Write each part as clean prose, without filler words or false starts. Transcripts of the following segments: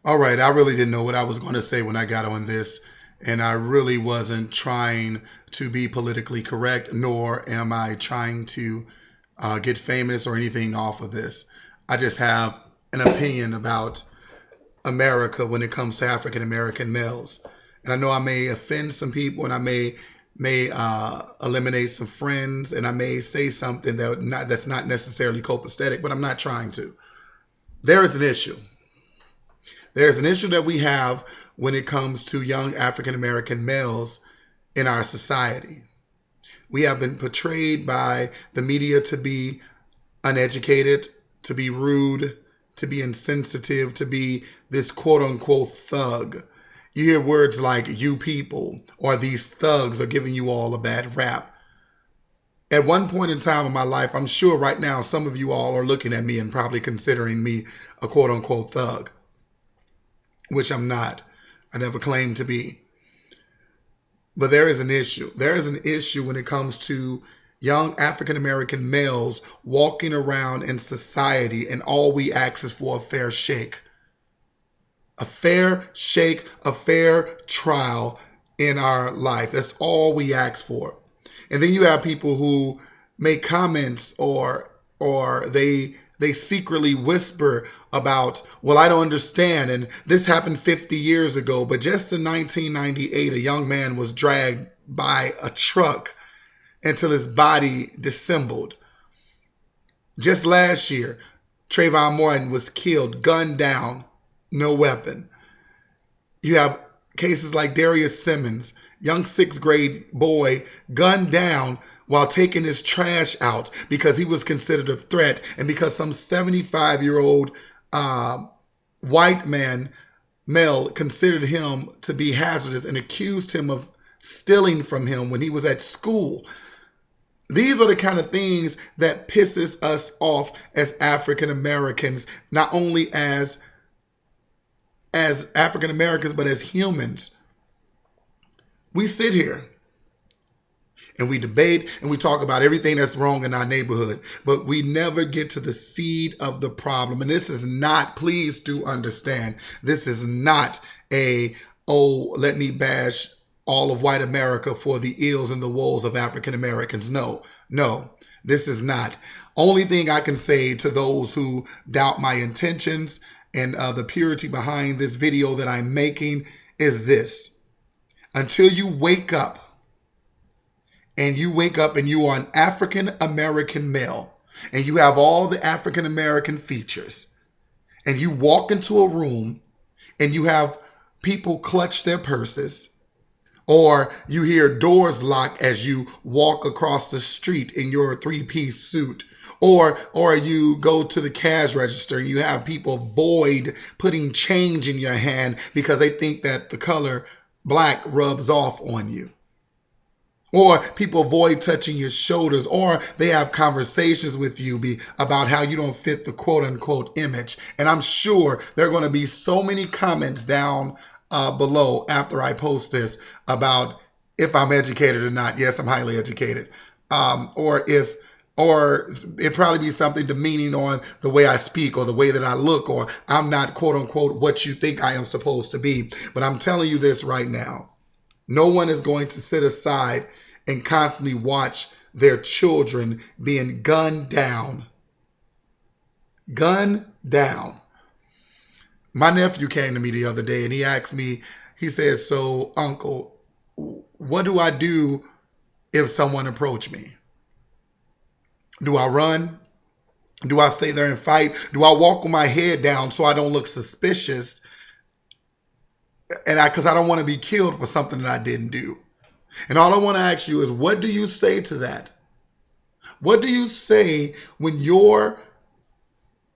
All right, I really didn't know what I was going to say when I got on this, and I really wasn't trying to be politically correct, nor am I trying to get famous or anything off of this. I just have an opinion about America when it comes to African American males, and I know I may offend some people, and I may eliminate some friends, and I may say something that's not necessarily copacetic, but I'm not trying to. There is an issue. There's an issue that we have when it comes to young African American males in our society. We have been portrayed by the media to be uneducated, to be rude, to be insensitive, to be this quote unquote thug. You hear words like you people or these thugs are giving you all a bad rap. At one point in time in my life, I'm sure right now some of you all are looking at me and probably considering me a quote unquote thug, which I'm not. I never claimed to be. But there is an issue. There is an issue when it comes to young African American males walking around in society, and all we ask is for a fair shake. A fair shake, a fair trial in our life. That's all we ask for. And then you have people who make comments or they secretly whisper about, well, I don't understand, and this happened 50 years ago. But just in 1998, a young man was dragged by a truck until his body dissembled. Just last year, Trayvon Martin was killed, gunned down, no weapon. You have cases like Darius Simmons, young sixth grade boy, gunned down while taking his trash out because he was considered a threat, and because some 75-year-old white male considered him to be hazardous and accused him of stealing from him when he was at school. These are the kind of things that pisses us off as African Americans, not only as African Americans, but as humans. We sit here and we debate and we talk about everything that's wrong in our neighborhood, but we never get to the seed of the problem. And this is not, please do understand, this is not let me bash all of white America for the ills and the woes of African Americans. No, this is not. Only thing I can say to those who doubt my intentions and the purity behind this video that I'm making is this. Until you wake up, and you are an African American male, and you have all the African American features, and you walk into a room and you have people clutch their purses, or you hear doors lock as you walk across the street in your three-piece suit, or you go to the cash register and you have people avoid putting change in your hand because they think that the color black rubs off on you. Or people avoid touching your shoulders, or they have conversations with you about how you don't fit the quote unquote image. And I'm sure there are going to be so many comments down below after I post this about if I'm educated or not. Yes, I'm highly educated. Or it probably be something demeaning on the way I speak or the way that I look, or I'm not quote unquote what you think I am supposed to be. But I'm telling you this right now. No one is going to sit aside and constantly watch their children being gunned down. Gunned down. My nephew came to me the other day and he asked me, he said, so uncle, what do I do if someone approach me? Do I run? Do I stay there and fight? Do I walk with my head down so I don't look suspicious? And because I don't want to be killed for something that I didn't do. And all I want to ask you is, what do you say to that? What do you say when your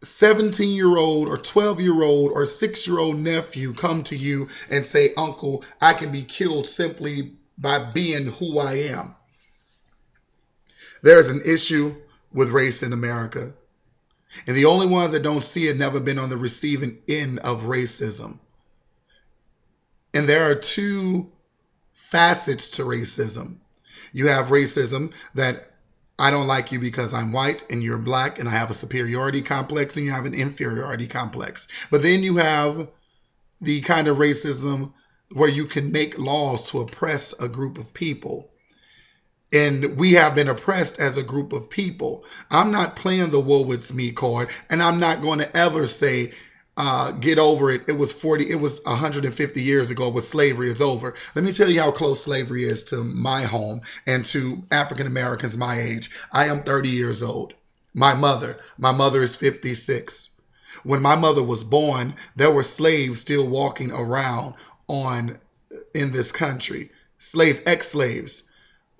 17-year-old or 12-year-old or 6-year-old nephew come to you and say, uncle, I can be killed simply by being who I am? There is an issue with race in America. And the only ones that don't see it never been on the receiving end of racism. And there are two facets to racism. You have racism that I don't like you because I'm white and you're black and I have a superiority complex, and you have an inferiority complex. But then you have the kind of racism where you can make laws to oppress a group of people. And we have been oppressed as a group of people. I'm not playing the woe it's me card, and I'm not going to ever say, get over it. It was 150 years ago, but slavery is over. Let me tell you how close slavery is to my home and to African Americans my age. I am 30 years old. My mother is 56. When my mother was born, there were slaves still walking around in this country. Ex-slaves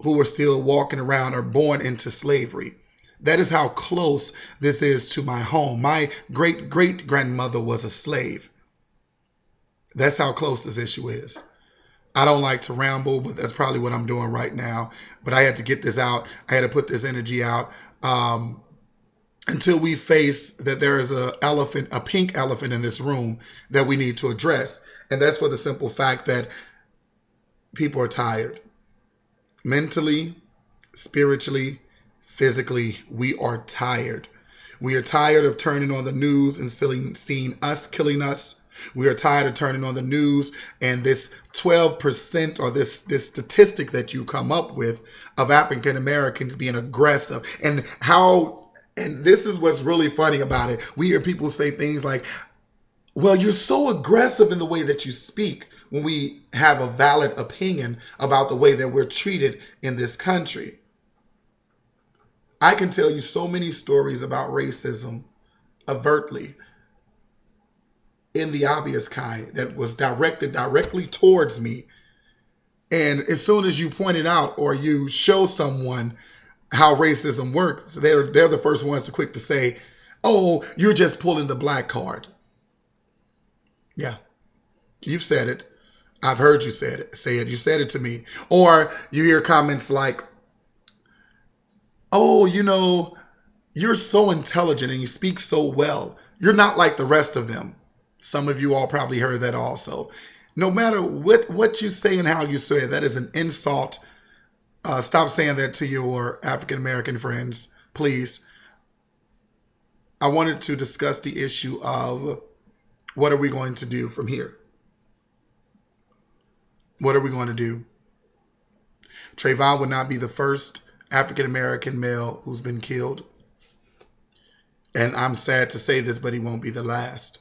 who were still walking around or born into slavery. That is how close this is to my home. My great-great-grandmother was a slave. That's how close this issue is. I don't like to ramble, but that's probably what I'm doing right now. But I had to get this out. I had to put this energy out until we face that there is a pink elephant in this room that we need to address. And that's for the simple fact that people are tired. Mentally, spiritually, physically, we are tired. We are tired of turning on the news and seeing us killing us. We are tired of turning on the news and this 12% or this statistic that you come up with of African Americans being aggressive. And this is what's really funny about it. We hear people say things like, well, you're so aggressive in the way that you speak, when we have a valid opinion about the way that we're treated in this country. I can tell you so many stories about racism overtly, in the obvious kind, that was directed directly towards me. And as soon as you point it out or you show someone how racism works, they're the first ones to quick to say, oh, you're just pulling the black card. Yeah, you've said it. I've heard you say it. You said it to me. Or you hear comments like, oh, you're so intelligent and you speak so well. You're not like the rest of them. Some of you all probably heard that also. No matter what you say and how you say it, that is an insult. Stop saying that to your African American friends, please. I wanted to discuss the issue of what are we going to do from here? What are we going to do? Trayvon would not be the first African American male who's been killed. And I'm sad to say this, but he won't be the last.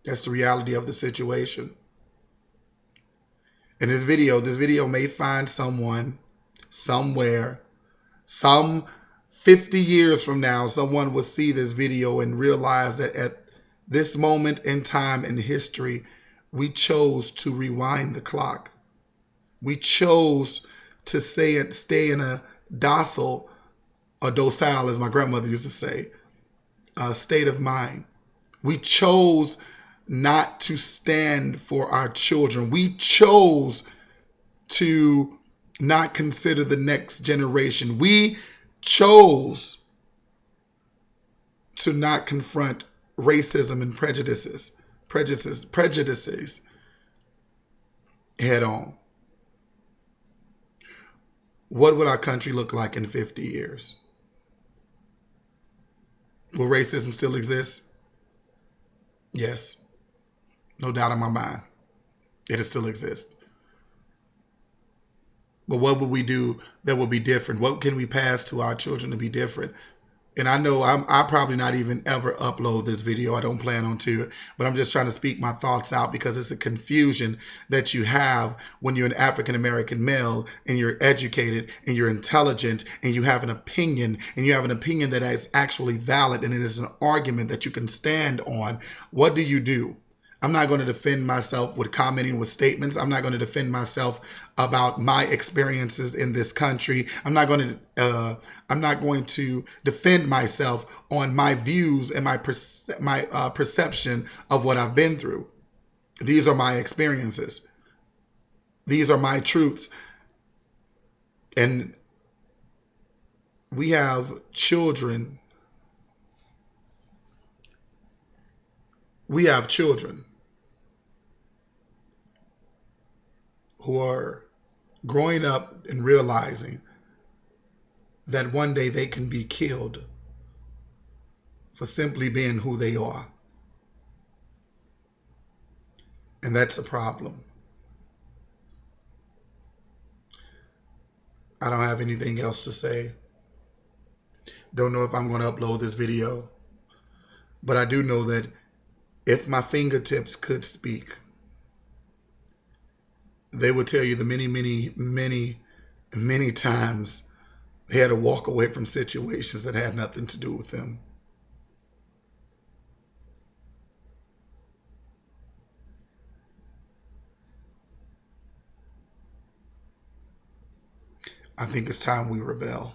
That's the reality of the situation. And this video may find someone, somewhere, some 50 years from now, someone will see this video and realize that at this moment in time in history, we chose to rewind the clock. We chose to stay in a docile, as my grandmother used to say, state of mind. We chose not to stand for our children. We chose to not consider the next generation. We chose to not confront racism and prejudices head on. What would our country look like in 50 years? Will racism still exist? Yes. No doubt in my mind. It'll still exist. But what will we do that will be different? What can we pass to our children to be different? And I know I'll probably not even ever upload this video. I don't plan on to, but I'm just trying to speak my thoughts out because it's a confusion that you have when you're an African American male and you're educated and you're intelligent and you have an opinion that is actually valid and it is an argument that you can stand on. What do you do? I'm not going to defend myself with commenting with statements. I'm not going to defend myself about my experiences in this country. I'm not going to defend myself on my views and my perception of what I've been through. These are my experiences. These are my truths. And we have children. We have children who are growing up and realizing that one day they can be killed for simply being who they are. And that's a problem. I don't have anything else to say. Don't know if I'm going to upload this video, but I do know that if my fingertips could speak, they would tell you the many, many, many, many times they had to walk away from situations that had nothing to do with them. I think it's time we rebel.